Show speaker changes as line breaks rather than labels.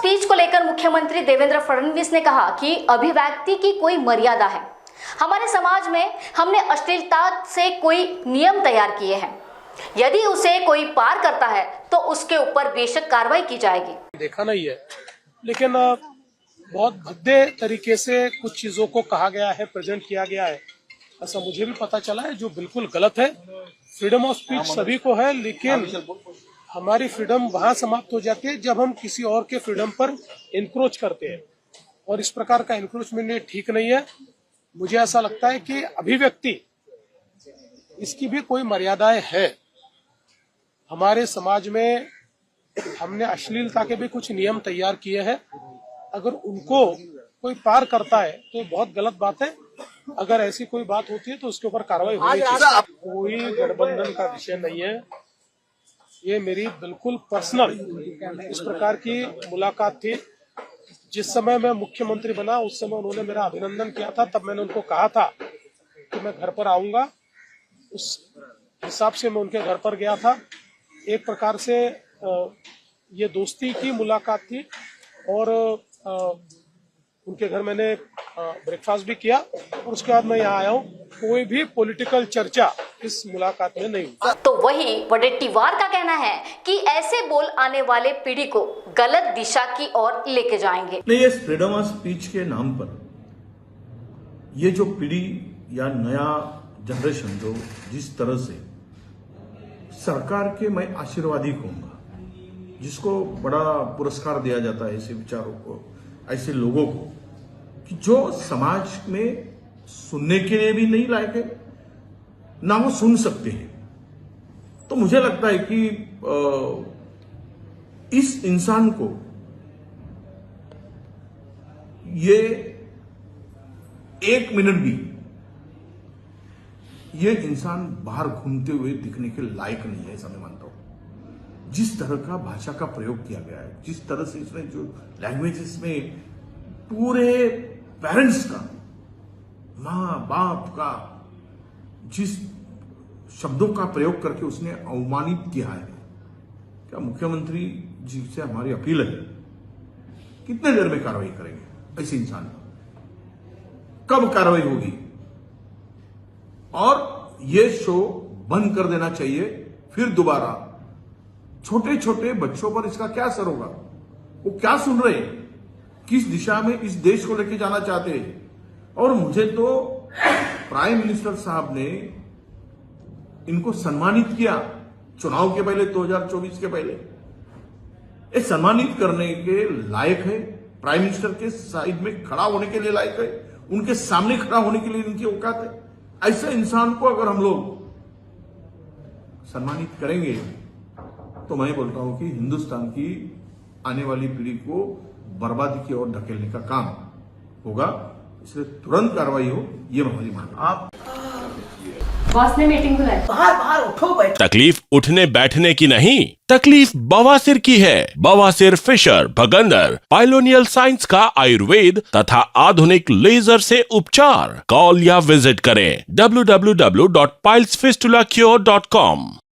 Speech को लेकर मुख्यमंत्री देवेंद्र फडणवीस ने कहा कि अभिव्यक्ति की कोई मर्यादा है। हमारे समाज में हमने अश्लीलता से कोई नियम तैयार किए हैं। यदि उसे कोई पार करता है तो उसके ऊपर बेशक कार्रवाई की जाएगी।
देखा नहीं है, लेकिन बहुत भद्दे तरीके से कुछ चीजों को कहा गया है, प्रेजेंट किया गया है, ऐसा मुझे भी पता चला है, जो बिल्कुल गलत है। फ्रीडम ऑफ स्पीच सभी को है, लेकिन हमारी फ्रीडम वहां समाप्त हो जाती है जब हम किसी और के फ्रीडम पर इंक्रोच करते हैं, और इस प्रकार का इंक्रोचमेंट ठीक नहीं है। मुझे ऐसा लगता है कि अभिव्यक्ति इसकी भी कोई मर्यादाएं है। हमारे समाज में हमने अश्लीलता के भी कुछ नियम तैयार किए हैं। अगर उनको कोई पार करता है तो बहुत गलत बात है। अगर ऐसी कोई बात होती है तो उसके ऊपर कार्रवाई होनी चाहिए। कोई गठबंधन का विषय नहीं है, ये मेरी बिल्कुल पर्सनल इस प्रकार की मुलाकात थी। जिस समय मैं मुख्यमंत्री बना उस समय उन्होंने मेरा अभिनंदन किया था, तब मैंने उनको कहा था कि मैं घर पर आऊंगा। उस हिसाब से मैं उनके घर पर गया था। एक प्रकार से ये दोस्ती की मुलाकात थी, और उनके घर मैंने ब्रेकफास्ट भी किया, और उसके बाद मैं यहाँ आया हूँ। कोई भी पॉलिटिकल चर्चा इस मुलाकात में नहीं हुई।
तो वही वडेट्टीवार का कहना है कि ऐसे बोल आने वाले पीढ़ी को गलत दिशा की ओर लेके जाएंगे।
नहीं, ये फ्रीडम ऑफ स्पीच के नाम पर ये जो पीढ़ी या नया जनरेशन जो जिस तरह से सरकार के मैं आशीर्वादी कहूंगा, जिसको बड़ा पुरस्कार दिया जाता है ऐसे विचारों को, ऐसे लोगों को, कि जो समाज में सुनने के लिए भी नहीं लायक है, ना वो सुन सकते हैं। तो मुझे लगता है कि इस इंसान को ये एक मिनट भी ये इंसान बाहर घूमते हुए दिखने के लायक नहीं है, ऐसा मैं मानता हूं। जिस तरह का भाषा का प्रयोग किया गया है, जिस तरह से इसने जो लैंग्वेजेस में पूरे पेरेंट्स का, माँ बाप का, जिस शब्दों का प्रयोग करके उसने अवमानित किया है, क्या मुख्यमंत्री जी से हमारी अपील है, कितने देर में कार्रवाई करेंगे ऐसे इंसान पर? कब कार्रवाई होगी? और ये शो बंद कर देना चाहिए। फिर दोबारा छोटे छोटे बच्चों पर इसका क्या असर होगा? वो क्या सुन रहे हैं, किस दिशा में इस देश को लेके जाना चाहते हैं? और मुझे तो प्राइम मिनिस्टर साहब ने इनको सम्मानित किया चुनाव के पहले, 2024 के पहले। ये सम्मानित करने के लायक है, प्राइम मिनिस्टर के साइड में खड़ा होने के लिए लायक है, उनके सामने खड़ा होने के लिए इनकी औकात है। ऐसे इंसान को अगर हम लोग सम्मानित करेंगे तो मैं बोलता हूं कि हिंदुस्तान की आने वाली पीढ़ी को बर्बादी की ओर धकेलने का काम होगा। इसलिए तुरंत कार्रवाई हो, ये हमारी मांग है। आप
बॉस ने मीटिंग बुलाई।
बाहर उठो बैठो।
तकलीफ उठने बैठने की नहीं, तकलीफ बवासीर की है। बवासीर, फिशर, भगंदर, पाइलोनियल साइंस का आयुर्वेद तथा आधुनिक लेजर से उपचार। कॉल या विजिट करें www.pilesfistulacure.com।